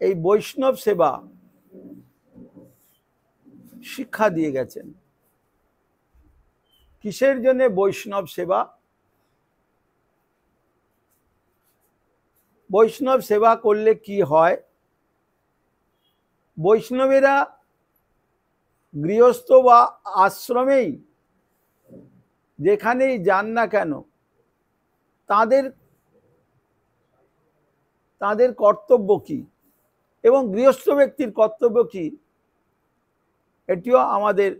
এই বৈষ্ণব সেবা শিক্ষা দিয়ে গেছেন। কিসের জন্য বৈষ্ণব সেবা? বৈষ্ণব সেবা করলে কি হয়? বৈষ্ণবেরা গৃহস্থ বা আশ্রমেই যেখানেই যান না কেন, তাদের কর্তব্য কি এবং গৃহস্থ ব্যক্তির কর্তব্য কি, এটিও আমাদের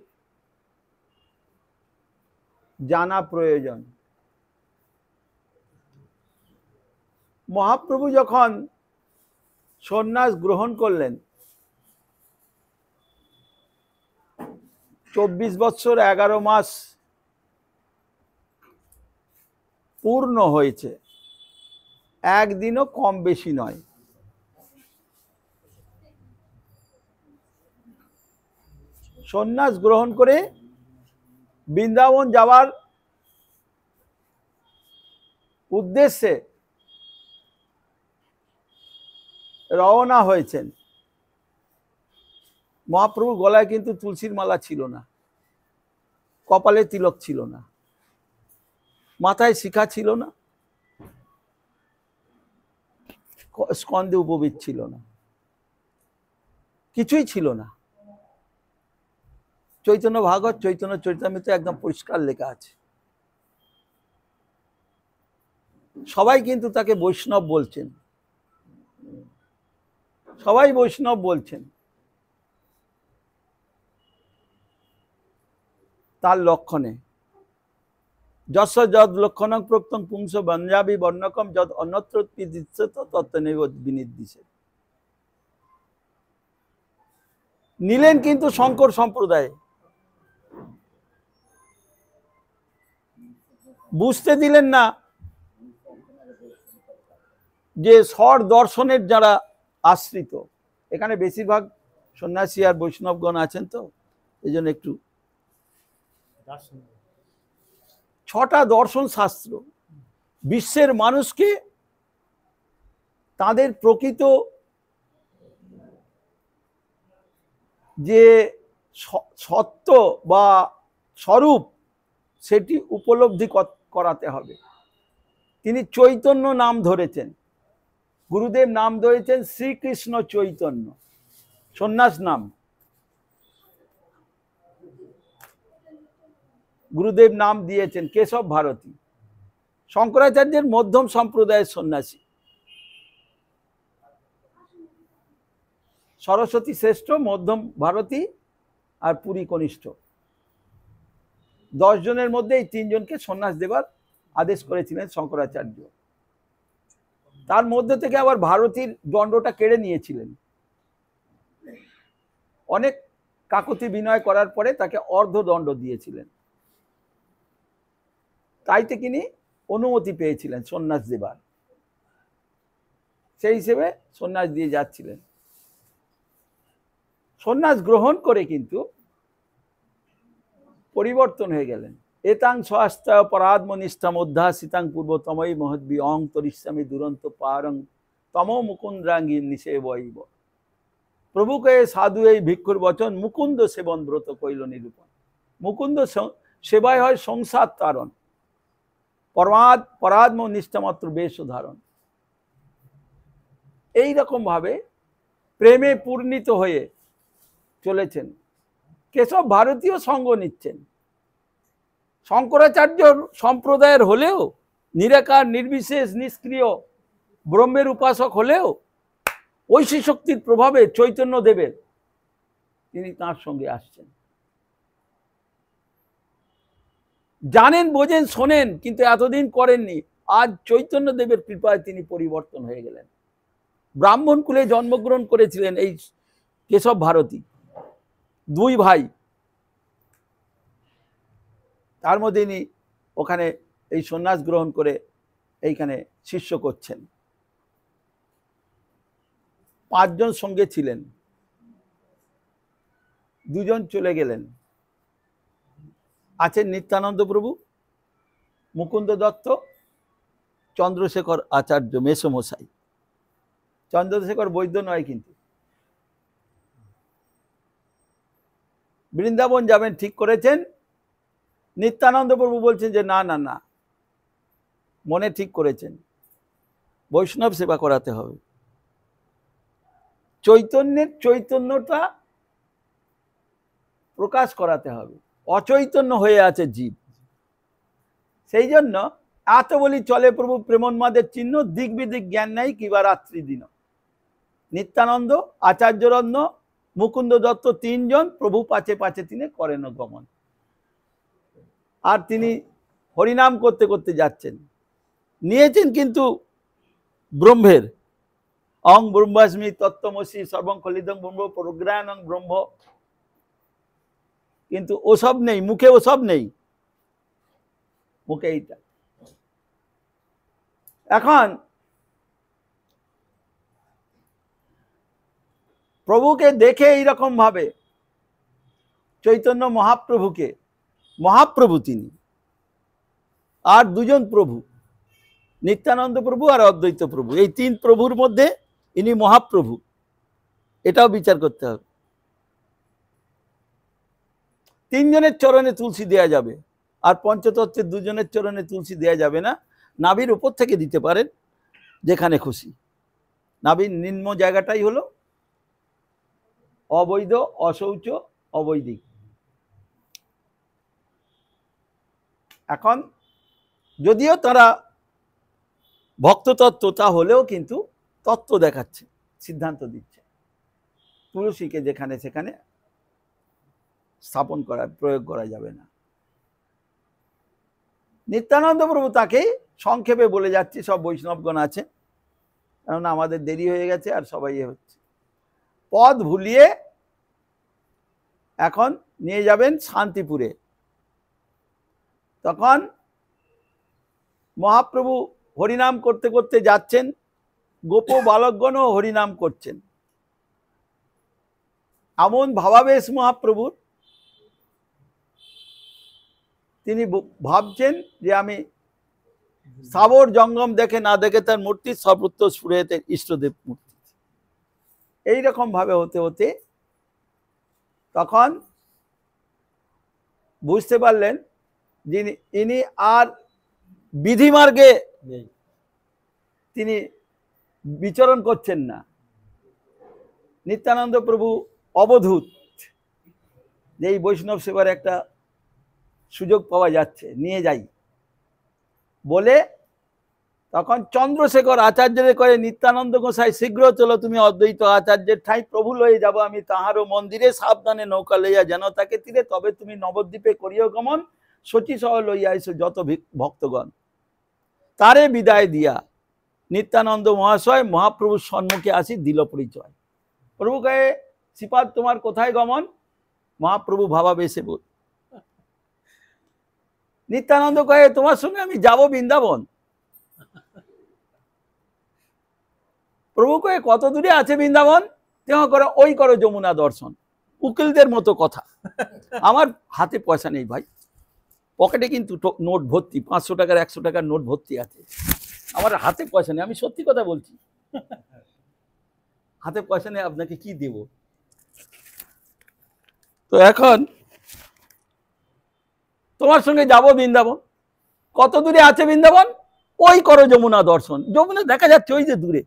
জানা প্রয়োজন। মহাপ্রভু যখন সন্ন্যাস গ্রহণ করলেন, 24 বৎসর 11 মাস পূর্ণ হয়েছে, একদিনও কম বেশি নয়। সন্ন্যাস গ্রহণ করে বৃন্দাবন যাওয়ার উদ্দেশ্যে রওনা হয়েছেন। মহাপ্রভুর গলায় কিন্তু তুলসীর মালা ছিল না, কপালে তিলক ছিল না, মাথায় শিখা ছিল না, স্কন্ধে উপবীত ছিল না, কিছুই ছিল না। চৈতন্য ভাগবত, চৈতন্য চরিতামৃতে একদম পরিষ্কার লেখা আছে। সবাই কিন্তু তাকে বৈষ্ণব বলছেন, সবাই বৈষ্ণব বলছেন। তার লক্ষণে যশ যদ লক্ষণং প্রক্তং পুংস বঞ্জাবি বর্ণকম যদ অন্যত্র তত্ত্বনেব বিনির্দিশে। নিলেন কিন্তু শঙ্কর সম্প্রদায়ে, বুঝতে দিলেন না যে স্বর দর্শনের যারা আশ্রিত, এখানে বেশিরভাগ সন্ন্যাসী আর বৈষ্ণবগণ আছেন, তো এই জন্য একটু 6টা দর্শন শাস্ত্র বিশ্বের মানুষকে তাদের প্রকৃত যে সত্য বা স্বরূপ সেটি উপলব্ধি করাতে হবে। তিনি চৈতন্য নাম ধরেছেন, গুরুদেব নাম ধরেছেন শ্রীকৃষ্ণ চৈতন্য, সন্ন্যাস নাম। গুরুদেব নাম দিয়েছেন কেশব ভারতী, শঙ্করাচার্যের মধ্যম সম্প্রদায়ের সন্ন্যাসী। সরস্বতী শ্রেষ্ঠ, মধ্যম ভারতী আর পুরী কনিষ্ঠ, 10 জনের মধ্যে এই 3 জনকে সন্ন্যাস দেবার আদেশ করেছিলেন শঙ্করাচার্য। তার মধ্যে থেকে আবার ভারতীর দণ্ডটা কেড়ে নিয়েছিলেন। অনেক কাকুতি বিনয় করার পরে তাকে অর্ধদণ্ড দিয়েছিলেন, তাইতে তিনি অনুমতি পেয়েছিলেন সন্ন্যাস দেবার। সেই হিসেবে সন্ন্যাস দিয়ে যাচ্ছিলেন। সন্ন্যাস গ্রহণ করে কিন্তু পরিবর্তন হয়ে গেলেন। এতাং স্বাস্থায় পরাত্মনিষ্ঠাম অধ্যাসিতাং পূর্বতময়ী মহদ্বি অং তরিষ্যামি দুরন্ত পারং তমো মুকুন্দ্রাঙ্গী নিষেবৈব। প্রভুকে সাধু এই ভিক্ষুর বচন মুকুন্দ সেবন ব্রত কইল নিরূপণ। মুকুন্দ সেবায় হয় সংসার তারণ, পরাত্ম নিষ্ঠামাত্র বেশ ধারণ। এইরকম ভাবে প্রেমে পূর্ণিত হয়ে চলেছেন। কেশব ভারতীয় সঙ্গ নিচ্ছেন, শঙ্করাচার্য সম্প্রদায়ের হলেও, নিরাকার নির্বিশেষ নিষ্ক্রিয় ব্রহ্মের উপাসক হলেও ঐশী শক্তির প্রভাবে চৈতন্য দেবের তিনি তাঁর সঙ্গে আসছেন। জানেন, বোঝেন, শোনেন, কিন্তু এতদিন করেননি। আজ চৈতন্য দেবের কৃপায় তিনি পরিবর্তন হয়ে গেলেন। ব্রাহ্মণ কুলে জন্মগ্রহণ করেছিলেন এই কেশব ভারতী, 2 ভাই। তার মধ্যে ইনি ওখানে এই সন্ন্যাস গ্রহণ করে এইখানে শিষ্য করছেন। 5 জন সঙ্গে ছিলেন, 2 জন চলে গেলেন। আছেন নিত্যানন্দ প্রভু, মুকুন্দ দত্ত, চন্দ্রশেখর আচার্য মেসমশাই। চন্দ্রশেখর বৈদ্য নয় কিন্তু। বৃন্দাবন যাবেন ঠিক করেছেন, নিত্যানন্দ প্রভু বলছেন যে না না না, মনে ঠিক করেছেন, বৈষ্ণব সেবা করাতে হবে। চৈতন্যের চৈতন্যটা প্রকাশ করাতে হবে, অচৈতন্য হয়ে আছে জীব। সেই জন্য এত বলি চলে প্রভু প্রেমোন্মাদের চিহ্ন, দিক বিদিক জ্ঞান নাই কিবা রাত্রি দিন। নিত্যানন্দ, আচার্যরত্ন, মুকুন্দ দত্ত তিনজন প্রভু পাচে পাচে তিনি করেন গমন। আর তিনি হরিনাম করতে করতে যাচ্ছেন, নিয়েছেন কিন্তু ব্রহ্মের অং ব্রহ্মাস্মি তত্ত্বমসি সর্বং খলিদং ব্রহ্ম প্রজ্ঞানং ব্রহ্ম, কিন্তু ওসব নেই মুখে, ওসব নেই মুখে এইটা। এখন প্রভুকে দেখে এইরকম ভাবে চৈতন্য মহাপ্রভুকে, মহাপ্রভু তিনি, আর দুজন প্রভু, নিত্যানন্দ প্রভু আর অদ্বৈত প্রভু, এই তিন প্রভুর মধ্যে ইনি মহাপ্রভু, এটাও বিচার করতে হবে। তিনজনের চরণে তুলসী দেয়া যাবে, আর পঞ্চতত্ত্বের দুজনের চরণে তুলসী দেয়া যাবে না। নাভির উপর থেকে দিতে পারেন যেখানে খুশি, নাভির নিম্ন জায়গাটাই হলো অবৈধ, অশৌচ, অবৈদিক। এখন যদিও তারা ভক্ততত্ত্ব, তা হলেও কিন্তু তত্ত্ব দেখাচ্ছে, সিদ্ধান্ত দিচ্ছে, তুলসীকে যেখানে সেখানে স্থাপন করা, প্রয়োগ করা যাবে না। নিত্যানন্দ প্রভু তাকে সংক্ষেপে বলে যাচ্ছে, সব বৈষ্ণবগণ আছে, কারণ আমাদের দেরি হয়ে গেছে আর সবাই হচ্ছে, পদ ভুলিয়ে এখন নিয়ে যাবেন শান্তিপুরে। তখন মহাপ্রভু হরিনাম করতে করতে যাচ্ছেন, গোপ বালকগণও হরিনাম করছেন। এমন ভাবাবেশ মহাপ্রভুর, তিনি ভাবছেন যে আমি স্থাবর জঙ্গম দেখে না দেখে তার মূর্তি সর্বত্র স্ফুরেতে ইষ্টদেব মূর্তি। এইরকম ভাবে হতে হতে তখন বুঝতে পারলেন যে ইনি আর বিধিমার্গে তিনি বিচরণ করছেন না। নিত্যানন্দ প্রভু অবধূত, যে এই বৈষ্ণব সেবার একটা সুযোগ পাওয়া যাচ্ছে, নিয়ে যাই বলে তখন চন্দ্রশেখর আচার্যের কয়ে, নিত্যানন্দ গোসাই শীঘ্র চলো, তুমি অদ্বৈত আচার্যের ঠাই প্রভু লয়ে যাব আমি তাহারও মন্দিরে, সাবধানে নৌকা লইয়া যেন তাকে তীরে, তবে তুমি নবদ্বীপে করিও গমন, শচী সহ লইয়া এসো যত ভক্তগণ। তারে বিদায় দিয়া নিত্যানন্দ মহাশয় মহাপ্রভুর সম্মুখে আসি দিল পরিচয়। প্রভু কয়ে, শ্রীপাদ তোমার কোথায় গমন? মহাপ্রভু ভাবাবেশে বল। নিত্যানন্দ কয়ে, তোমার সঙ্গে আমি যাব বৃন্দাবন। প্রভু কয়ে, কত দূরে আছে বৃন্দাবন? তেহ করো, ওই করো যমুনা দর্শন। উকিলদের মতো কথা। আমার হাতে পয়সা নেই ভাই, পকেটে কিন্তু নোট ভর্তি, 500 টাকার 100 টাকার নোট ভর্তি আছে, আমার হাতে পয়সা নেই, আমি সত্যি কথা বলছি, হাতে পয়সা নেই, আপনাকে কি দেব? তো এখন তোমার সঙ্গে যাব বৃন্দাবন। কত দূরে আছে বৃন্দাবন? ওই করো যমুনা দর্শন। যমুনা দেখা যাচ্ছে ওই যে দূরে।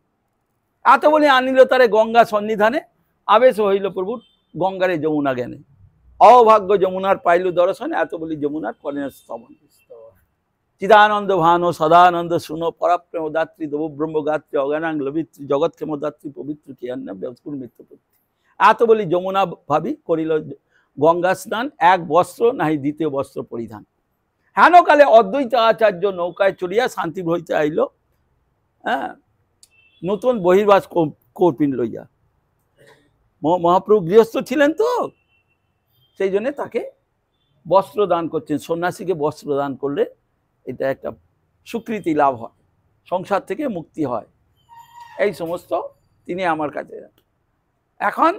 এত বলে আনিল তারে গঙ্গা সন্নিধানে, আবেশ হইল প্রভুর গঙ্গারে যমুনা জ্ঞানে, অভাগ্য যমুনার পাইল দর্শন, এত বলি যমুনার করেন স্তবন। চিদানন্দ ভানো সদানন্দ শুনো, পরাপ্রেম দাত্রী দেব ব্রহ্ম গাত্রী, অজ্ঞানাং লবিত্রী, জগৎক্ষেম দাত্রী পবিত্র কি অন্য ব্যবস্কুর মৃত্যুপত্রী। এত বলি যমুনা ভাবি করিল গঙ্গা স্নান, এক বস্ত্র নাহি দ্বিতীয় বস্ত্র পরিধান। হেনকালে অদ্বৈত আচার্য নৌকায় চড়িয়া শান্তিপুর হইতে আইল, হ্যাঁ, নতুন বহির্বাস কৌপিন লইয়া। মহাপ্রভু গৃহস্থ ছিলেন তো, সেই জন্য তাকে বস্ত্র দান করছেন। সন্ন্যাসীকে বস্ত্র দান করলে এটা একটা স্বীকৃতি লাভ হয়, সংসার থেকে মুক্তি হয়, এই সমস্ত তিনি আমার কাছে। এখন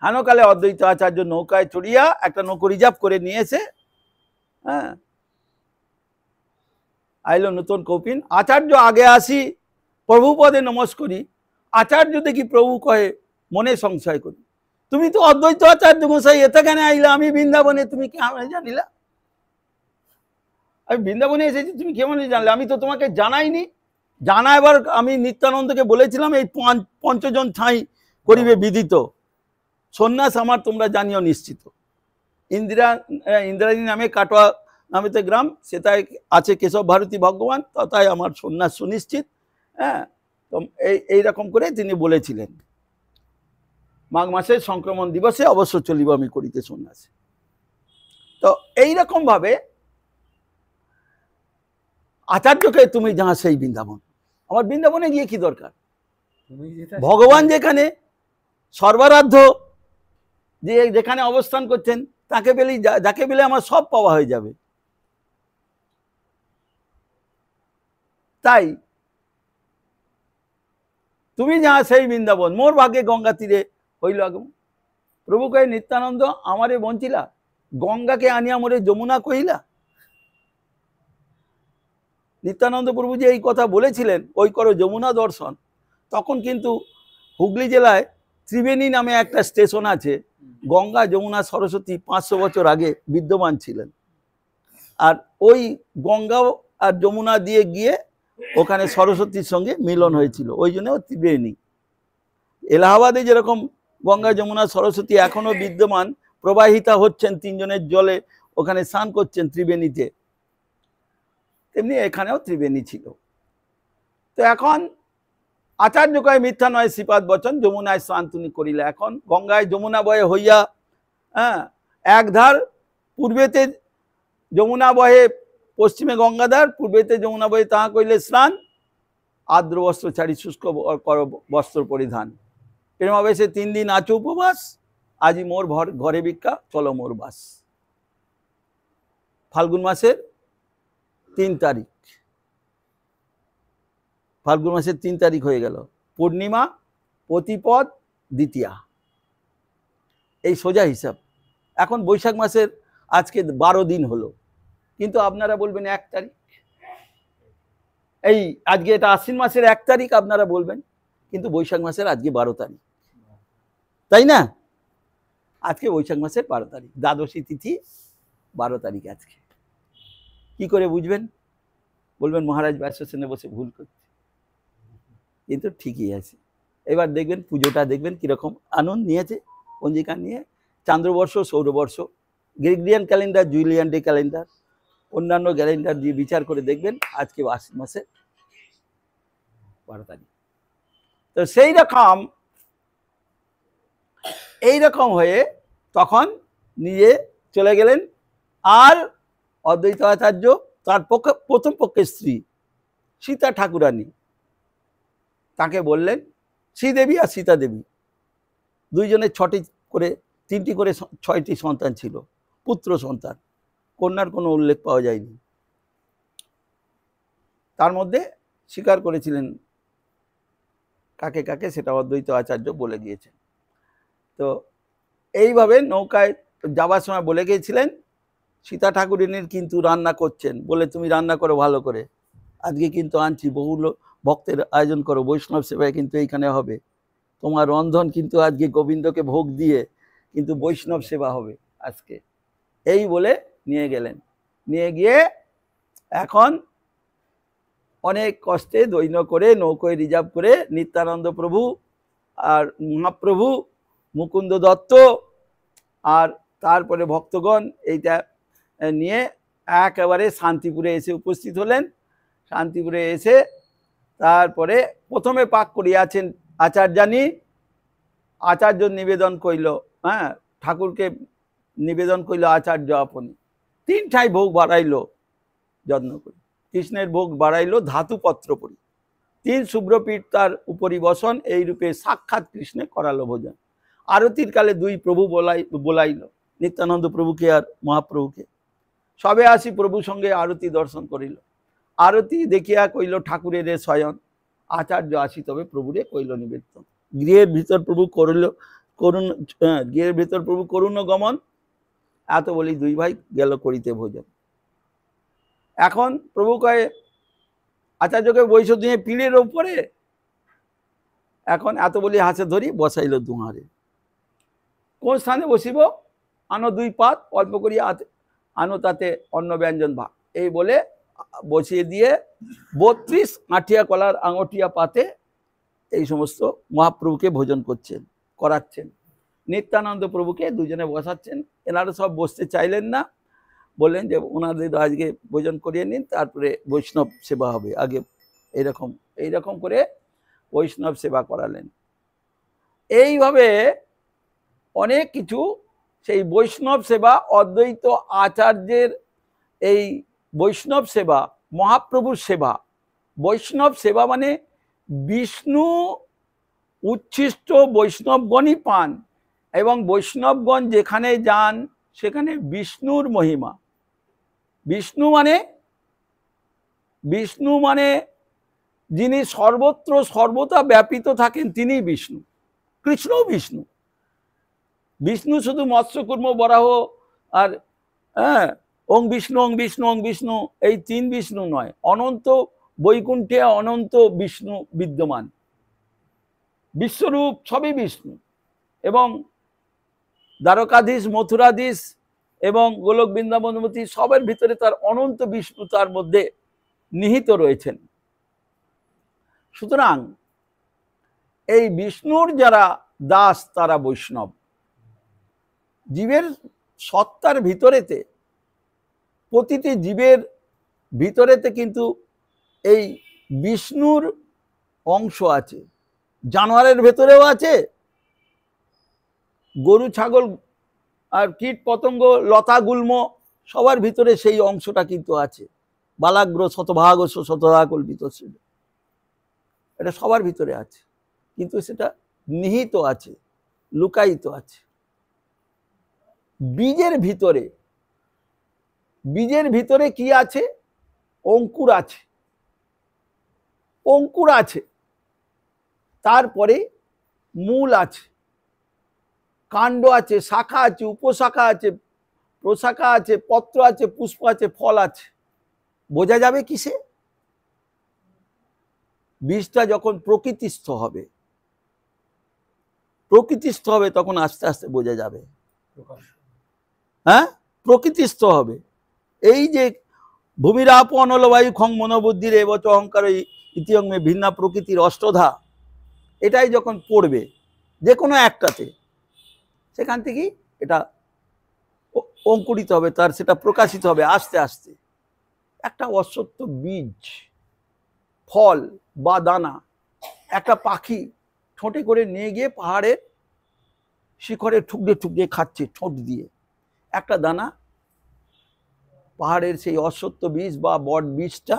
হেনকালে অদ্বৈত আচার্য নৌকায় চড়িয়া, একটা নৌকো রিজার্ভ করে নিয়েছে, আইলো নতুন কৌপিন। আচার্য আগে আসি প্রভু পদে নমস্করি, আচার্য দেখি প্রভু কহে মনে সংশয় করি, তুমি তো অদ্বৈত আচার্য মশাই, এতে কেন আইলা? আমি বৃন্দাবনে, তুমি কি জানিলা? আমি বৃন্দাবনে এসেছি, তুমি কেমন জানলে? আমি তো তোমাকে জানাইনি। জানা এবার আমি নিত্যানন্দকে বলেছিলাম এই পঞ্চজন ঠাঁই করিবে বিদিত, সন্ন্যাস আমার তোমরা জানিও নিশ্চিত। ইন্দ্রাণী নামে কাটোয়া নামেতে গ্রাম, সেটাই আছে কেশব ভারতী ভগবান, তথায় আমার সন্ন্যাস সুনিশ্চিত। হ্যাঁ, তো এইরকম করে তিনি বলেছিলেন। মাঘ মাসের সংক্রমণ দিবসে অবশ্য চলিব আমি করিতে সন্ন্যাস। তো এইরকম ভাবে আচার্যকে তুমি যাহা সেই বৃন্দাবন, আমার বৃন্দাবনে গিয়ে কি দরকার? ভগবান যেখানে সর্বারাধ্য, যে যেখানে অবস্থান করছেন, তাকে পেলেই, যাকে পেলে আমার সব পাওয়া হয়ে যাবে। তাই তুমি যাহা সেই বৃন্দাবন, মোর ভাগ্যে গঙ্গা তীরে হইল আগমন। প্রভু কহে নিত্যানন্দ আমারে বঞ্চিলা, গঙ্গাকে আনিয়া মোরে যমুনা কহিলা। নিত্যানন্দ প্রভু যে এই কথা বলেছিলেন, ওই করো যমুনা দর্শন, তখন কিন্তু হুগলি জেলায় ত্রিবেণী নামে একটা স্টেশন আছে। গঙ্গা যমুনা সরস্বতী 500 বছর আগে বিদ্যমান ছিলেন, আর ওই গঙ্গা আর যমুনা দিয়ে গিয়ে ওখানে সরস্বতীর সঙ্গে মিলন হয়েছিল, ওই জন্য ত্রিবেণী। এলাহাবাদে যেরকম গঙ্গা যমুনা সরস্বতী এখনো বিদ্যমান, প্রবাহিতা হচ্ছেন, তিনজনের জলে ওখানে স্নান করছেন ত্রিবেণীতে, তেমনি এখানেও ত্রিবেণী ছিল। তো এখন আচার্য কয় মিথ্যা নয় শ্রীপাদ বচন, যমুনায় স্নান তুমি করিলে। এখন গঙ্গায় যমুনা বয়ে হইয়া, হ্যাঁ, একধার, পূর্বেতে যমুনা বহে, পশ্চিমে গঙ্গাধার, পূর্বেতে যমুনা বহে, তাহা কইলে স্নান, আর্দ্র বস্ত্র ছাড়ি শুষ্ক কর বস্ত্র পরিধান। প্রেমাবেশে 3 দিন আছো উপবাস, আজি মোর ঘরে ভিক্ষা, চলো মোর বাস। ফাল্গুন মাসের 3 তারিখ, ফাল্গুন মাসের 3 তারিখ হয়ে গেল, পূর্ণিমা, প্রতিপদ, দ্বিতীয়া, এই সোজা হিসাব। এখন বৈশাখ মাসের আজকে 12 দিন হলো, কিন্তু আপনারা বলবেন 1 তারিখ। এই আজকে এটা আশ্বিন মাসের 1 তারিখ আপনারা বলবেন, কিন্তু বৈশাখ মাসের আজকে 12 তারিখ, তাই না? আজকে বৈশাখ মাসের 12 তারিখ, দ্বাদশী তিথি 12 তারিখ আজকে। কি করে বুঝবেন? বলবেন মহারাজ ব্যাসসেনে বসে ভুল করছে, কিন্তু ঠিকই আছে। এবার দেখবেন পুজোটা, দেখবেন কিরকম আনন্দ নিয়েছে পঞ্জিকা নিয়ে। চান্দ্রবর্ষ, সৌরবর্ষ, Gregorian calendar, Julian day calendar, অন্যান্য ক্যালেন্ডার দিয়ে বিচার করে দেখবেন আজকে আশ্বিন মাসে 12 তারিখ। তো এইরকম হয়ে তখন নিজে চলে গেলেন। আর অদ্বৈত আচার্য তার প্রথম পক্ষের স্ত্রী সীতা ঠাকুরানী, তাকে বললেন, শ্রীদেবী আর সীতা দেবী দুইজনের 6টি করে 3টি করে 6টি সন্তান ছিল, পুত্র সন্তান, কন্যার কোনো উল্লেখ পাওয়া যায়নি। তার মধ্যে স্বীকার করেছিলেন কাকে কাকে, সেটা অদ্বৈত আচার্য বলে দিয়েছেন। তো এইভাবে নৌকায় যাবার সময় বলে গিয়েছিলেন, সীতা ঠাকুরানীর কিন্তু রান্না করছেন, বলে তুমি রান্না করো ভালো করে, আজকে কিন্তু আনছি, বহু ভক্তের আয়োজন করো, বৈষ্ণব সেবায় কিন্তু এইখানে হবে, তোমার রন্ধন কিন্তু আজকে গোবিন্দকে ভোগ দিয়ে কিন্তু বৈষ্ণব সেবা হবে আজকে। এই বলে নিয়ে গেলেন। নিয়ে গিয়ে এখন অনেক কষ্টে দৈন্য করে নৌকোয় রিজার্ভ করে নিত্যানন্দ প্রভু আর মহাপ্রভু মুকুন্দ দত্ত আর তারপরে ভক্তগণ এইটা নিয়ে একেবারে শান্তিপুরে এসে উপস্থিত হলেন। শান্তিপুরে এসে তারপরে প্রথমে পাক করিয়াছেন আচার্যানী, আচার্য নিবেদন কইল, হ্যাঁ, ঠাকুরকে নিবেদন কইল আচার্য আপনি। 3 ঠাই ভোগ বাড়াইল যত্ন করে, কৃষ্ণের ভোগ বাড়াইল ধাতুপত্র পরি, 3 শুভ্রপীঠ তার উপরি বসন, এই রূপে সাক্ষাৎ কৃষ্ণে করালো ভোজন। আরতির কালে 2 প্রভু বলাইল, নিত্যানন্দ প্রভুকে আর মহাপ্রভুকে। সবে আসি প্রভু সঙ্গে আরতি দর্শন করিল, আরতি দেখিয়া কইল ঠাকুরের শয়ন, আচার্য আসি তবে প্রভুরে কইল নিবেদন। গৃহের ভিতর প্রভু গৃহের ভিতর প্রভু করুণ গমন, এত বলি 2 ভাই গেল করিতে ভোজন। এখন প্রভু কয়ে আচার্যকে বৈশ দিয়ে পিঁড়ের ওপরে, এখন এত বলি হাসে ধরি বসাইল দুহারে। কোন স্থানে বসিব, আনো 2 পাত, অল্প করিয়া আনো তাতে অন্ন ব্যঞ্জন ভাত, এই বলে বসিয়ে দিয়ে 32 আঠিয়া কলার আঙটিয়া পাতে এই সমস্ত মহাপ্রভুকে ভোজন করাচ্ছেন। নিত্যানন্দ প্রভুকে দুজনে বসাচ্ছেন। এনারা সব বসতে চাইলেন না, বললেন যে ওনাদের আজকে ভোজন করিয়ে নিন, তারপরে বৈষ্ণব সেবা হবে। আগে এইরকম করে বৈষ্ণব সেবা করালেন। এইভাবে অনেক কিছু, সেই বৈষ্ণব সেবা, অদ্বৈত আচার্যের এই বৈষ্ণব সেবা, মহাপ্রভুর সেবা। বৈষ্ণব সেবা মানে বিষ্ণু উচ্ছিষ্ট বৈষ্ণবগণই পান, এবং বৈষ্ণবগণ যেখানে যান সেখানে বিষ্ণুর মহিমা। বিষ্ণু মানে যিনি সর্বত্র সর্বদা ব্যাপিত থাকেন তিনি বিষ্ণু। কৃষ্ণও বিষ্ণু। বিষ্ণু শুধু মৎস্য কুর্ম বরাহ আর ওং বিষ্ণু ওং বিষ্ণু ওং বিষ্ণু এই 3 বিষ্ণু নয়, অনন্ত বৈকুণ্ঠে অনন্ত বিষ্ণু বিদ্যমান। বিশ্বরূপ সবই বিষ্ণু, এবং দ্বারকাধীশ, মথুরাধীশ এবং গোলক বৃন্দাবনমতি সবের ভিতরে তার অনন্ত বিষ্ণু তার মধ্যে নিহিত রয়েছেন। সুতরাং এই বিষ্ণুর যারা দাস তারা বৈষ্ণব। জীবের সত্তার ভিতরেতে, প্রতিটি জীবের ভিতরেতে কিন্তু এই বিষ্ণুর অংশ আছে। জানোয়ারের ভেতরেও আছে, গরু ছাগল আর কীট পতঙ্গ লতা গুল্ম সবার ভিতরে সেই অংশটা কিন্তু আছে। বালাগ্র শতভাগ শতধা কল্পিত ছিল, এটা সবার ভিতরে আছে, কিন্তু সেটা নিহিত আছে, লুকায়িত আছে। বীজের ভিতরে কি আছে? অঙ্কুর আছে, অঙ্কুর আছে, তারপরে মূল আছে, কাণ্ড আছে, শাখা আছে, উপশাখা আছে, প্রশাখা আছে, পত্র আছে, পুষ্প আছে, ফল আছে। বোঝা যাবে কিসে? বীজটা যখন প্রকৃতিস্থ হবে তখন আস্তে আস্তে বোঝা যাবে। হ্যাঁ, প্রকৃতিস্থ হবে। এই যে ভূমিরাপ অনলবায়ু খং মনোবুদ্ধির এবচ অহংকার ইতিয়ঙ্গে ভিন্না প্রকৃতির অষ্টধা, এটাই যখন পড়বে যে কোনো একটাতে, সেখান থেকেই এটা অঙ্কুরিত হবে, তার সেটা প্রকাশিত হবে আস্তে আস্তে। একটা অশ্বত্থ বীজ, ফল বা দানা, একটা পাখি ঠোঁটে করে নিয়ে গিয়ে পাহাড়ের শিখরে ঠুকরে ঠুকরে খাচ্ছে ঠোঁট দিয়ে। একটা দানা, পাহাড়ের সেই অশ্বত্থ বীজ বা বট বীজটা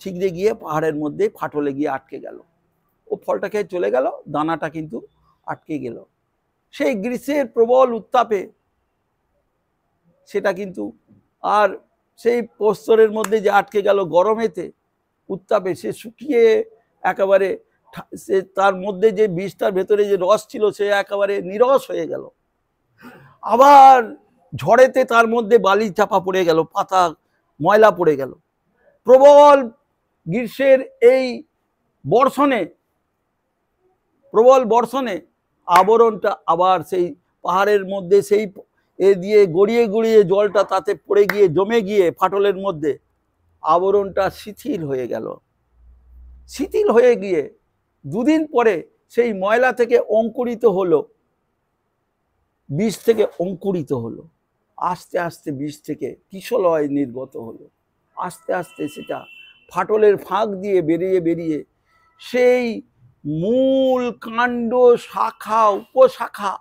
ঠিকরে গিয়ে পাহাড়ের মধ্যে ফাটলে গিয়ে আটকে গেল। ও ফলটা খেয়ে চলে গেল, দানাটা কিন্তু আটকে গেল। সেই গ্রীষ্মের প্রবল উত্তাপে সেটা কিন্তু, আর সেই প্রস্তরের মধ্যে যে আটকে গেল গরমেতে উত্তাপে, সে শুকিয়ে একেবারে, সে তার মধ্যে যে বীজটার ভেতরে যে রস ছিল সে একেবারে নিরস হয়ে গেল। আবার ঝড়েতে তার মধ্যে বালি চাপা পড়ে গেল, পাতা ময়লা পড়ে গেল। প্রবল গ্রীষ্মের এই প্রবল বর্ষণে আবরণটা আবার সেই পাহাড়ের মধ্যে সেই এ দিয়ে গড়িয়ে গড়িয়ে জলটা তাতে পড়ে গিয়ে জমে গিয়ে ফাটলের মধ্যে আবরণটা শিথিল হয়ে গেল। শিথিল হয়ে গিয়ে 2 দিন পরে সেই ময়লা থেকে অঙ্কুরিত হলো, বীজ থেকে অঙ্কুরিত হলো। আস্তে আস্তে বীজ থেকে কিশলয় নির্গত হলো। আস্তে আস্তে সেটা ফাটলের ফাঁক দিয়ে বেরিয়ে বেরিয়ে সেই মূল, কাণ্ড, শাখা, উপশাখা,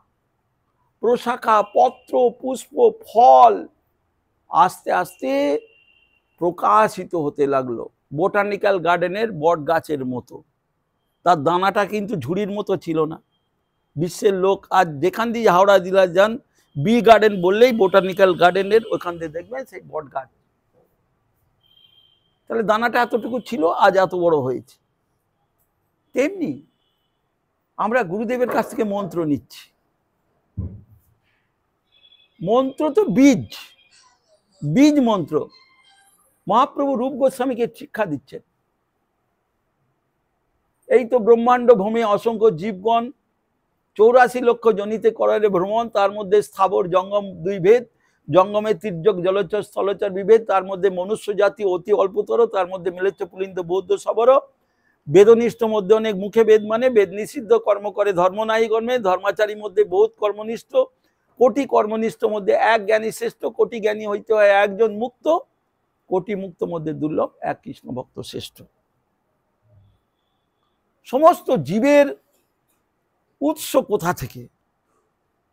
প্রশাখা, পত্র, পুষ্প, ফল আস্তে আস্তে প্রকাশিত হতে লাগলো। বোটানিক্যাল গার্ডেনের বট গাছের মতো। তার দানাটা কিন্তু ঝুড়ির মতো ছিল না। বিশ্বের লোক আজ যেখান দিয়ে হাওড়া জেলা যান, বি গার্ডেন বললেই বোটানিক্যাল গার্ডেনের ওখান দিয়ে দেখবেন সেই বট গাছ। তাহলে দানাটা এতটুকু ছিল, আজ এত বড় হয়েছে। তেমনি আমরা গুরুদেবের কাছ থেকে মন্ত্র নিচ্ছি। মন্ত্র তো বীজ মন্ত্র। মহাপ্রভু রূপ গোস্বামীকে শিক্ষা দিচ্ছেন এই তো ব্রহ্মাণ্ড ভূমি অসংখ্য জীবগণ 84 লক্ষ জনিতে করে ভ্রমণ, তার মধ্যে স্থাবর জঙ্গম দুই ভেদ, জঙ্গমে তির্যক জলচর স্থলচর বিভেদ, তার মধ্যে মনুষ্য জাতি অতি অল্পতর, তার মধ্যে মিলেচ্ছ পুলিন্দ বৌদ্ধ সবর, বেদনিষ্ঠ মধ্যে অনেক মুখে বেদ মানে, বেদ নিষিদ্ধ কর্ম করে ধর্ম নাই কর্মে, ধর্মাচারী মধ্যে বহুত কর্মনিষ্ঠ, কোটি কর্মনিষ্ঠ মধ্যে এক জ্ঞানী শ্রেষ্ঠ, কোটি জ্ঞানী হইতে হয় একজন মুক্ত, কোটি মুক্ত মধ্যে দুর্লভ এক কৃষ্ণ ভক্ত শ্রেষ্ঠ। সমস্ত জীবের উৎস কোথা থেকে?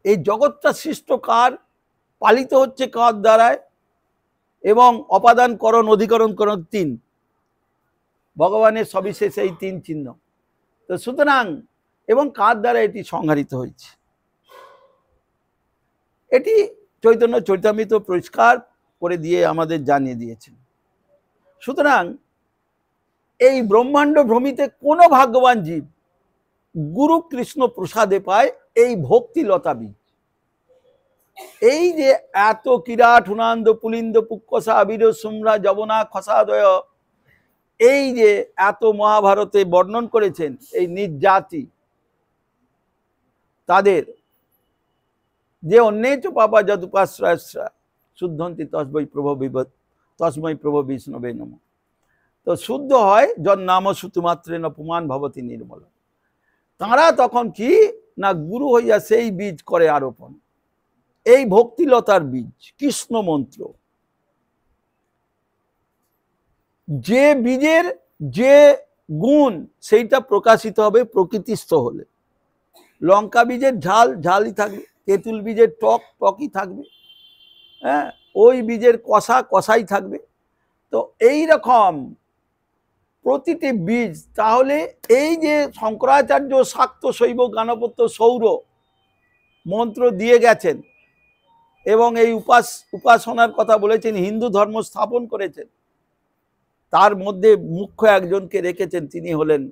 এই জগৎটা সৃষ্ট কার, পালিত হচ্ছে কার দ্বারায়, এবং অপাদান করণ অধিকরণ করণ তিন, ভগবানের সবিশেষ এই তিন চিহ্ন। তো সুতরাং এবং কার দ্বারা এটি সংহারিত হয়েছে, এটি চৈতন্য চরিতামৃত পরিষ্কার করে দিয়ে আমাদের জানিয়ে দিয়েছেন। সুতরাং এই ব্রহ্মাণ্ড ভ্রমিতে কোনো ভাগ্যবান জীব গুরু কৃষ্ণ প্রসাদে পায় এই ভক্তিলতা বীজ। এই যে এত কিরাট হুনান্দ পুলিন্দ পুক্কসা আবির সুম্রা যবনা খসাদয়, এই যে এত মহাভারতে বর্ণন করেছেন এই নিজ জাতি, তাদের যে অন্যেচ পাপা যদুপাশ্রয় শুদ্ধন্তি তস্মৈ প্রভ বিষ্ণবে নমঃ। তো শুদ্ধ হয় জন নাম শুতুমাত্রে ন পুমান ভবতি নির্মল। তাঁরা তখন কি না গুরু হইয়া সেই বীজ করে আরোপণ, এই ভক্তিলতার বীজ কৃষ্ণ মন্ত্র। যে বীজের যে গুণ সেইটা প্রকাশিত হবে প্রকৃতিস্থ হলে। লঙ্কা বীজের ঝাল ঝালই থাকবে, তেঁতুল বীজের টক টকই থাকবে, হ্যাঁ, ওই বীজের কষা কষাই থাকবে। তো এই রকম প্রতিটি বীজ, তাহলে এই যে শঙ্করাচার্য শাক্ত শৈব গানপত্য সৌর মন্ত্র দিয়ে গেছেন এবং এই উপাসনার কথা বলেছেন, হিন্দু ধর্ম স্থাপন করেছেন, তার মধ্যে মুখ্য একজনকে রেখেছেন, তিনি হলেন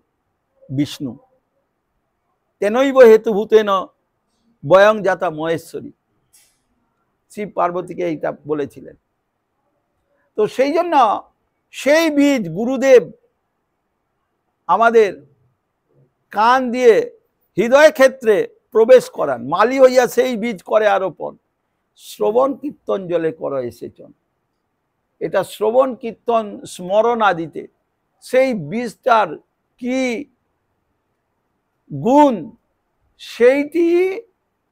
বিষ্ণু। তেনৈব হেতুভূতেন বয়ং জাতা মহেশ্বরী, শিব পার্বতীকে এইটা বলেছিলেন। তো সেই জন্য সেই বীজ গুরুদেব আমাদের কান দিয়ে হৃদয় ক্ষেত্রে প্রবেশ করান, মালি হইয়া সেই বীজ করে আরোপণ, শ্রবণ কীর্তন জলে কর এসেছন। এটা শ্রবণ কীর্তন স্মরণ আদিতে সেই বীজটার কি গুণ সেইটি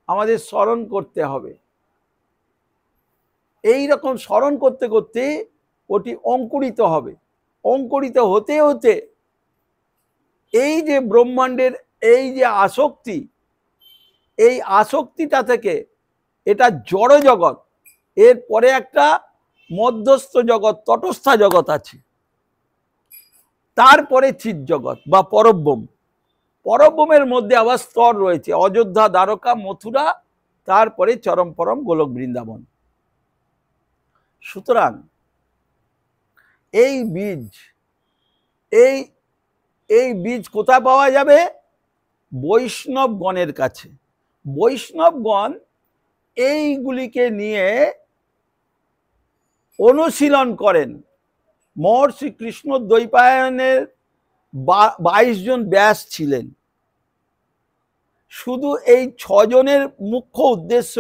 আমাদের স্মরণ করতে হবে। এই রকম স্মরণ করতে করতে ওটি অঙ্কুরিত হবে, অঙ্কুরিত হতে হতে এই যে ব্রহ্মাণ্ডের এই যে আসক্তি, এই আসক্তিটা থেকে এটা জড় জগৎ, এরপরে একটা মধ্যস্থ জগৎ তটস্থা জগৎ আছে, তারপরে চিৎ জগৎ বা পরব্রহ্ম। পরব্রহ্মের মধ্যে আবার স্তর রয়েছে, অযোধ্যা, দ্বারকা, মথুরা, তারপরে চরম পরম গোলক বৃন্দাবন। সুতরাং এই বীজ এই বীজ কোথায় পাওয়া যাবে? বৈষ্ণবগণের কাছে। বৈষ্ণবগণ এইগুলিকে নিয়ে অনুশীলন করেন। মহর্ষি কৃষ্ণ দ্বৈপায়নের 22 জন ব্যাস ছিলেন। শুধু এই 6 জনের মুখ্য উদ্দেশ্য,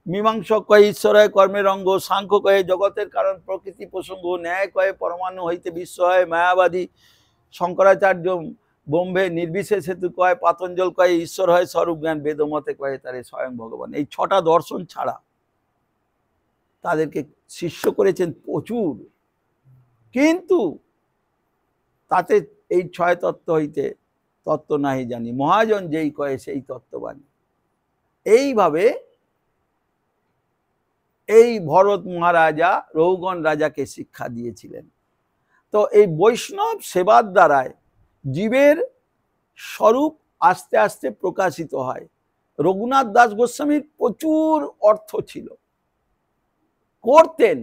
মীমাংসক কয়ে ঈশ্বরায় কর্মের অঙ্গ, সাংখ্য কয়ে জগতের কারণ প্রকৃতি প্রসঙ্গ, ন্যায় কয়ে পরমাণু হইতে বিশ্ব হয়, মায়াবাদী শঙ্করাচার্য বোম্বে নির্বিশেষ হেতু কয়, পাতঞ্জল কয়ে ঈশ্বর হয় স্বরূপ জ্ঞান, বেদমতে কয়ে তারে স্বয়ং ভগবান। এই 6টা দর্শন ছাড়া তাদেরকে শিষ্য করেছেন প্রচুর, কিন্তু তাতে এই 6 তত্ত্ব হইতে তত্ত্ব নাহি জানি, মহাজন যেই কয়ে সেই তত্ত্ববাণী। এইভাবে এই ভরত মহারাজা রঘুগণ রাজাকে শিক্ষা দিয়েছিলেন। তো এই বৈষ্ণব সেবার দ্বারায় জীবের স্বরূপ আস্তে আস্তে প্রকাশিত হয়। রঘুনাথ দাস গোস্বামীর প্রচুর অর্থ ছিল, করতেন,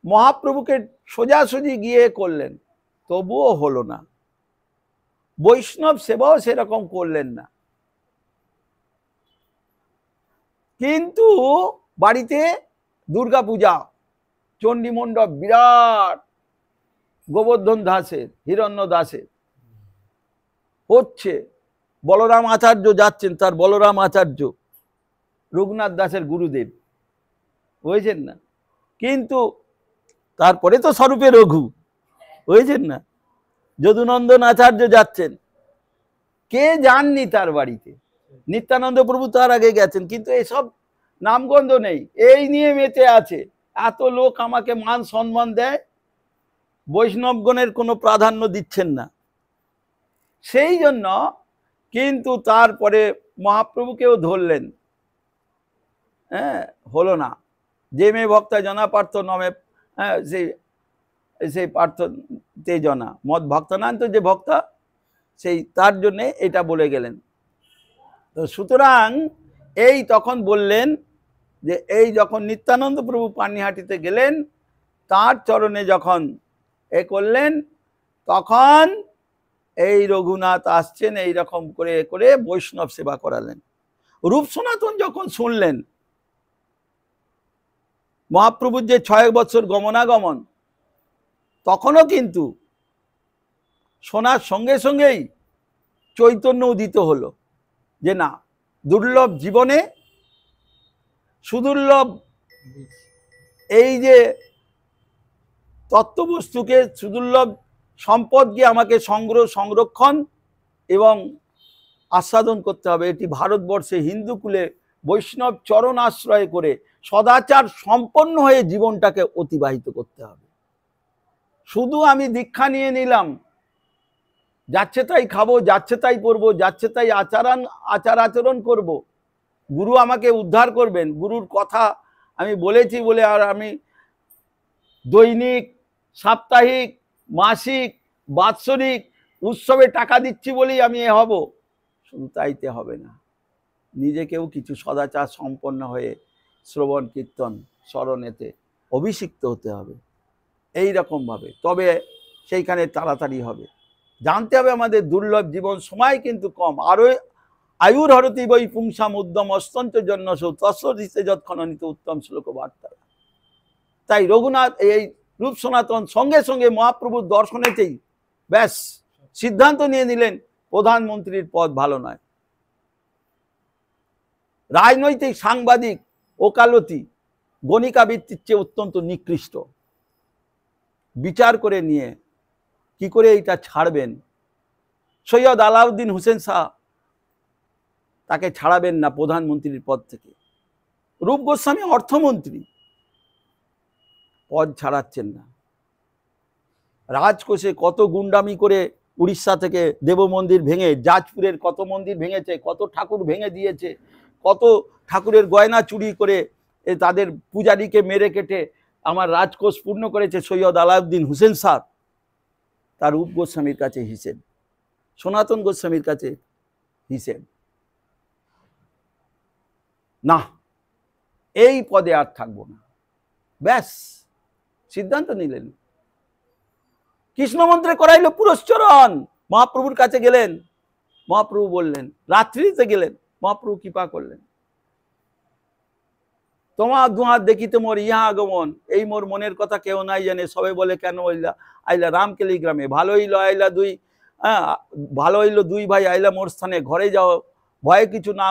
মহাপ্রভুকে সোজাসুজি গিয়ে করলেন, তবুও হলো না। বৈষ্ণব সেবাও সেরকম করলেন না, কিন্তু বাড়িতে দুর্গাপূজা, চণ্ডীমণ্ডপ বিরাট, গোবর্ধন দাসের, হিরণ্য দাসের, হচ্ছে। বলরাম আচার্য যাচ্ছেন, তার বলরাম আচার্য রঘুনাথ দাসের গুরুদেব, বুঝেছেন না? কিন্তু তারপরে তো স্বরূপে রঘু, বুঝেছেন না? যদুনন্দন আচার্য যাচ্ছেন, কে যাননি তার বাড়িতে? নিত্যানন্দ প্রভু তার আগে গেছেন, কিন্তু এসব নামগন্ধ নেই, এই নিয়ে মেতে আছে। এত লোক আমাকে মান সম্মান দেয়, বৈষ্ণবগণের কোনো প্রাধান্য দিচ্ছেন না, সেই জন্য। কিন্তু তারপরে মহাপ্রভুকেও ধরলেন, হ্যাঁ, হলো না। যে মেয়ে ভক্তা জনা পার্থ নমে, হ্যাঁ, সেই পার্থ তে জনা মদ ভক্তানান্ত, যে ভক্তা সেই, তার জন্যে এটা বলে গেলেন। তো সুতরাং এই তখন বললেন যে এই যখন নিত্যানন্দ প্রভু পানিহাটিতে গেলেন, তার চরণে যখন এ করলেন, তখন এই রঘুনাথ আসছেন, এই রকম করে করে বৈষ্ণব সেবা করালেন। রূপ সনাতন যখন শুনলেন মহাপ্রভুর যে 6 বছর গমনাগমন, তখনও কিন্তু শোনার সঙ্গে সঙ্গেই চৈতন্য উদিত হলো যে না, দুর্লভ জীবনে সুদুর্লভ এই যে তত্ত্ববস্তুকে, সুদুর্লভ সম্পদকে আমাকে সংরক্ষণ এবং আস্বাদন করতে হবে। এটি ভারতবর্ষে হিন্দুকুলে বৈষ্ণব চরণ আশ্রয় করে সদাচার সম্পন্ন হয়ে জীবনটাকে অতিবাহিত করতে হবে। শুধু আমি দীক্ষা নিয়ে নিলাম, যাচ্ছে তাই খাবো, যাচ্ছে তাই পরবো, যাচ্ছে তাই আচার আচরণ করব, গুরু আমাকে উদ্ধার করবেন, গুরুর কথা আমি বলেছি বলে আর আমি দৈনিক, সাপ্তাহিক, মাসিক, বাৎসরিক উৎসবে টাকা দিচ্ছি বলেই আমি এ হব, শুধু তাইতে হবে না। নিজেকেও কিছু সদাচার সম্পন্ন হয়ে শ্রবণ কীর্তন স্মরণেতে অভিষিক্ত হতে হবে, এই রকমভাবে। তবে সেইখানে তাড়াতাড়ি হবে। জানতে হবে আমাদের দুর্লভ জীবন, সময় কিন্তু কম। আরও আয়ুর হরতি বৈ পুংসাম উদ্যম অস্তন্ত জন্য তস্বরিতে যৎক্ষণিত উত্তম শ্লোক বার্তা। তাই রঘুনাথ এই রূপ সনাতন সঙ্গে সঙ্গে মহাপ্রভুর দর্শনেতেই ব্যাস সিদ্ধান্ত নিয়ে নিলেন প্রধানমন্ত্রীর পদ ভালো নয়। রাজনৈতিক, সাংবাদিক, ওকালতি, গণিকাবৃত্তির চেয়ে অত্যন্ত নিকৃষ্ট। বিচার করে নিয়ে কি করে এটা ছাড়বেন? সৈয়দ আলাউদ্দিন হোসেন শাহ তাকে ছাড়াবেন না প্রধানমন্ত্রীর পদ থেকে। রূপ গোস্বামী অর্থমন্ত্রী, পদ ছাড়াচ্ছেন না। রাজকোষে কত গুন্ডামি করে উড়িষ্যা থেকে দেব মন্দির ভেঙে, জাজপুরের কত মন্দির ভেঙেছে, কত ঠাকুর ভেঙে দিয়েছে, কত ঠাকুরের গয়না চুরি করে তাদের পূজারীকে মেরে কেটে আমার রাজকোষ পূর্ণ করেছে সৈয়দ আলাউদ্দিন হোসেন শাহ। তার রূপ গোস্বামীর কাছে হিসেব, সনাতন গোস্বামীর কাছে হিসেব না, এই পদে আর থাকবো না, ব্যাস সিদ্ধান্ত নিলেন। কৃষ্ণ মন্ত্রে করাইল পুরস্চরণ, মহাপ্রভুর কাছে গেলেন, মহাপ্রভু বললেন, রাত্রিতে গেলেন, মহাপ্রভু কৃপা করলেন, তোমার দুহাত দেখিতে মোর ইহা আগমন, এই মোর মনের কথা কেউ নাই জানে, সবে বলে কেন আইলা রামকেলি গ্রামে, ভালো হইলো আইলা দুই, ভালো হইলো দুই ভাই আইলা মোর স্থানে, ঘরে যাও ভয়ে কিছু না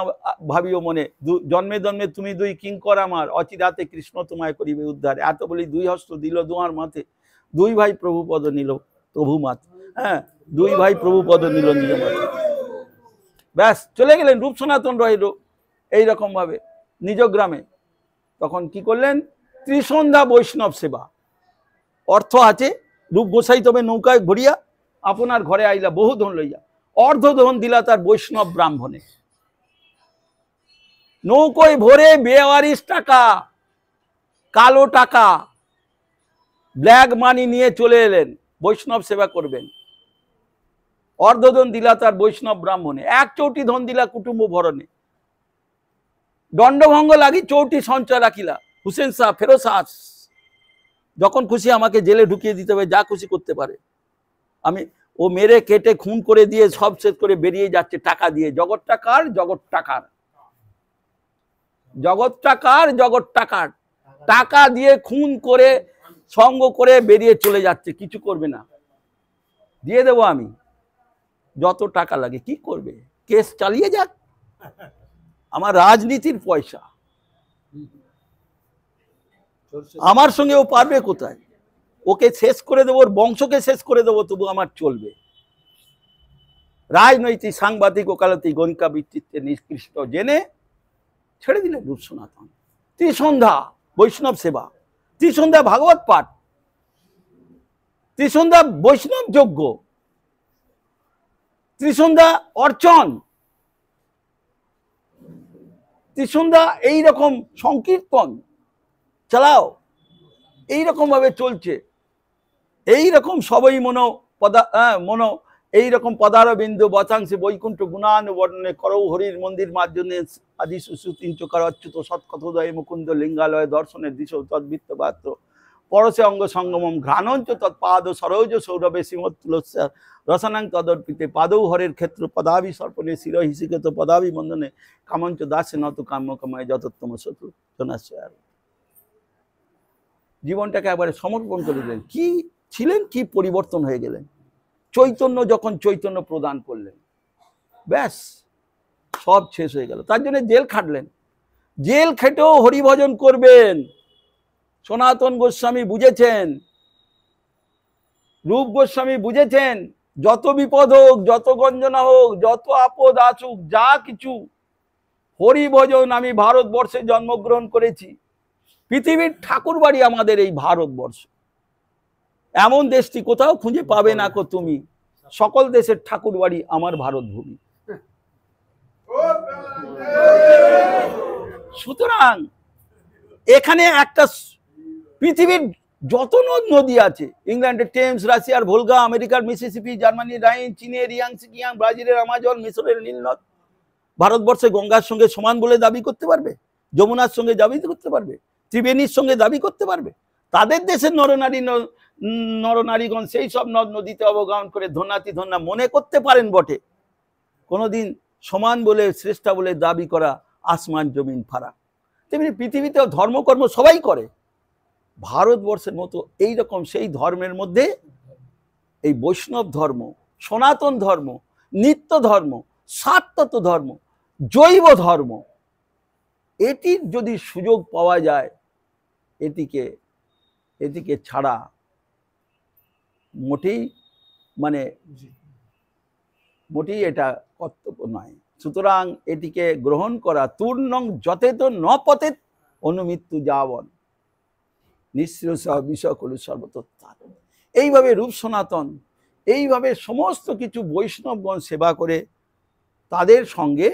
ভাবিও মনে, জন্মে জন্মে তুমি দুই কিঙ্কর আমার, অচিরাতে কৃষ্ণ তোমায় করিবে উদ্ধার। এত বলি দুই হস্ত দিল দুহার মাথে, দুই ভাই প্রভু পদ নিল প্রভু মাথে, হ্যাঁ, দুই ভাই প্রভু পদ নিল নিজ মাথে। ব্যাস চলে গেলেন। রূপ সনাতন রহিল এইরকম ভাবে নিজ গ্রামে। তখন কি করলেন? ত্রিসন্ধ্যা বৈষ্ণব সেবা। অর্থ আছে, রূপ গোসাই তবে নৌকায় ভরিয়া আপনার ঘরে আইলা বহু ধন লইয়া, অর্ধ ধন দিলা তার বৈষ্ণব ব্রাহ্মণে। নৌকোয় ভরে বেওয়ারিশ টাকা, কালো টাকা, ব্ল্যাক মানি নিয়ে চলে এলেন, বৈষ্ণব সেবা করবেন। অর্ধ ধন দিলা তার বৈষ্ণব ব্রাহ্মণে, এক চৌটি ধন দিলা কুটুম্ব ভরণে, দণ্ডভঙ্গ লাগি চৌটি সঞ্চয় রাখিলা। হুসেন শাহ ফেরো শাহ, যখন খুশি আমাকে জেলে ঢুকিয়ে দিতে হবে, যা খুশি করতে পারে। আমি ও মেরে কেটে খুন করে দিয়ে সব শেষ করে বেরিয়ে যাচ্ছে টাকা দিয়ে। জগৎটা কার? জগৎটা কার? জগৎটা কার? জগৎটা কার? টাকা দিয়ে খুন করে সঙ্গ করে বেরিয়ে চলে যাচ্ছে, কিছু করবে না, দিয়ে দেবো আমি। যত টাকা লাগে কি করবে, কেস চালিয়ে যাক, আমার রাজনীতির পয়সা, আমার সঙ্গে ও পারবে কোথায়, ওকে শেষ করে দেবো, ওর বংশকে শেষ করে দেবো, তবু আমার চলবে। রাজনৈতিক, সাংবাদিক, ওকালতি, গণিকা বৃত্তিতে নিষ্কৃষ্ট জেনে ছেড়ে দিলেন রূপ সনাতন। ত্রিসন্ধ্যা বৈষ্ণব সেবা, ত্রিসন্ধ্যা ভাগবত পাঠ, ত্রিসন্ধ্যা বৈষ্ণব যজ্ঞ, ত্রিসন্ধ্যা অর্চন, ত্রিসন্ধ্যা এইরকম সংকীর্তন চালাও, এইরকম ভাবে চলছে। এইরকম সবই মনো এইরকম পদারবিন্দু বচাংশে বৈকুণ্ঠ গুণানুবর্ণনে করৌ হরির মন্দির মার্জনে আদি সুশ্রুতিঞ্চকার অচ্যুত সৎকথোদয় মুকুন্দ লিঙ্গালয় দর্শনের দিশ তদ্বৃত্ত পাত্র পরশে অঙ্গ সঙ্গমম ঘ্রাণঞ্চ তৎপাদ সরোজ সৌরভে শ্রীমৎতুলস্য রসনাং তদর্পিতে পাদৌ হরের ক্ষেত্র পদাবি সর্পণে শির হিসিকত পদাবি বন্ধনে কামঞ্চ দাসে নত কাম্য কামায় যতোত্তম শত্রু জনাশ্রয়। জীবনটাকে একবারে সমর্পণ করে দিলেন। কি ছিলেন, কি পরিবর্তন হয়ে গেলেন। চৈতন্য যখন চৈতন্য প্রদান করলেন, ব্যাস সব শেষ হয়ে গেল। তার জন্য জেল খাটলেন, জেল খেটেও হরিভজন করবেন। সনাতন গোস্বামী বুঝেছেন, রূপ গোস্বামী বুঝেছেন, যত বিপদ হোক, যত গঞ্জনা হোক, যত আপদ আসুক, যা কিছু, হরিভজন। আমি ভারতবর্ষে জন্মগ্রহণ করেছি, পৃথিবীর ঠাকুর বাড়ি আমাদের এই ভারতবর্ষ। এমন দেশটি কোথাও খুঁজে পাবে না কো তুমি, সকল দেশের ঠাকুর বাড়ি আমার ভারত ভূমি। সুতরাং এখানে একটা পৃথিবীর যত নদী আছে, ইংল্যান্ডের টেমস, রাশিয়ার ভোলগা, আমেরিকার মিসিসিপি, জার্মানির রাইন, চীনের ইয়াংসি কিয়াং, ব্রাজিলের আমাজন, মিশরের নীলনদ, ভারতবর্ষে গঙ্গার সঙ্গে সমান বলে দাবি করতে পারবে? যমুনার সঙ্গে দাবি করতে পারবে? ত্রিবেণীর সঙ্গে দাবি করতে পারবে? তাদের দেশের নরনারীগণ সেই সব নদ নদীতে অবগাহন করে ধন্যাতি ধন্যা মনে করতে পারেন বটে, কোনোদিন সমান বলে, শ্রেষ্ঠা বলে দাবি করা আসমান জমিন ফারাক। তেমনি পৃথিবীতেও ধর্মকর্ম সবাই করে, ভারতবর্ষের মতো এইরকম সেই ধর্মের মধ্যে এই বৈষ্ণব ধর্ম, সনাতন ধর্ম, নিত্য ধর্ম, সাত্তত ধর্ম, জৈব ধর্ম, এটির যদি সুযোগ পাওয়া যায়, এটিকে ছাড়া মোটেই এটা কর্তব্য নয়। সুতরাং এটিকে গ্রহণ করা, তূর্ণং যতেত ন পতেত অনুমৃত্যু যাবন নিঃশ্রেয়স বিষয়কুল সর্বতত্ত্বাৎ। এইভাবে রূপ সনাতন এইভাবে সমস্ত কিছু বৈষ্ণবগণ সেবা করে, তাদের সঙ্গে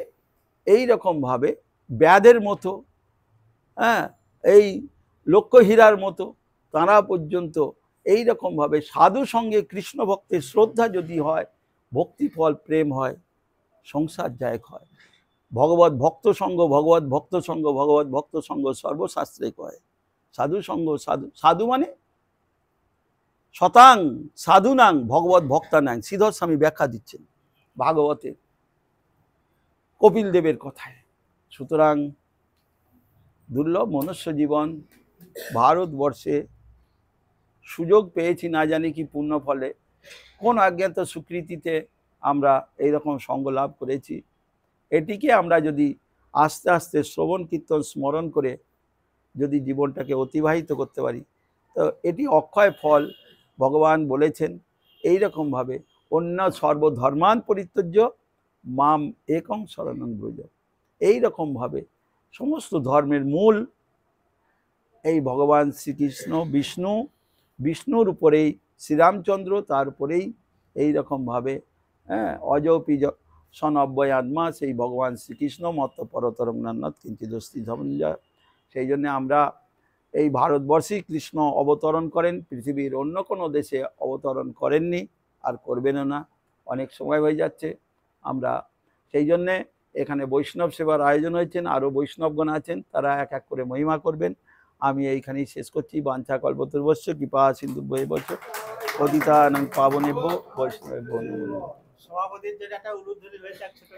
এই রকমভাবে ব্যাধের মতো, এই লক্ষ্যহীরার মতো তারা পর্যন্ত এই রকমভাবে সাধু সঙ্গে কৃষ্ণ ভক্তের শ্রদ্ধা যদি হয়, ভক্তি ফল প্রেম হয়, সংসার জায়ক হয়। ভগবত ভক্ত সঙ্গ, ভগবত ভক্ত সঙ্গ, ভগবত ভক্ত সঙ্গ সর্বশাস্ত্রে কয়। সাধু সঙ্গ, সাধু মানে শতাং সাধুনাং ভগবত ভক্তানাং। শ্রীধর স্বামী ব্যাখ্যা দিচ্ছেন ভাগবতের কপিল দেবের কথায়। সুতরাং দুর্লভ মনুষ্য জীবন, ভারতবর্ষে সুযোগ পেয়েছি না জানি কি পুণ্য ফলে, কোন অজ্ঞাত স্বীকৃতিতে আমরা এইরকম সঙ্গ লাভ করেছি। এটিকে আমরা যদি আস্তে আস্তে শ্রবণ কীর্তন স্মরণ করে যদি জীবনটাকে অতিবাহিত করতে পারি, তো এটি অক্ষয় ফল। ভগবান বলেছেন এই রকমভাবে, অন্য সর্বধর্মান পরিত্যজ্য মাম একং শরণং ব্রজ। এই রকমভাবে সমস্ত ধর্মের মূল এই ভগবান শ্রীকৃষ্ণ, বিষ্ণুর উপরেই শ্রীরামচন্দ্র, তার উপরেই এই রকমভাবে অজপি সন অব্যয়াত্মা, সেই ভগবান শ্রীকৃষ্ণ মত পরতরং নান্যৎ কিঞ্চিদস্তি ধনঞ্জয়। সেই জন্যে আমরা এই ভারতবর্ষেই কৃষ্ণ অবতরণ করেন, পৃথিবীর অন্য কোনো দেশে অবতরণ করেননি, আর করবেনও না। অনেক সময় হয়ে যাচ্ছে। আমরা সেই জন্যে এখানে বৈষ্ণব সেবার আয়োজন হয়েছেন, আরও বৈষ্ণবগণ আছেন, তারা এক এক করে মহিমা করবেন। আমি এইখানেই শেষ করছি। বাঞ্ছা কল্পতরুভ্যশ্চ কৃপা সিন্ধুভ্যেব চ পতিতানাং পাবনেভ্যো বৈষ্ণবেভ্যো নমো নমঃ। সভাপতির যেটা উলুধ্বনি হয়েছে একসাথে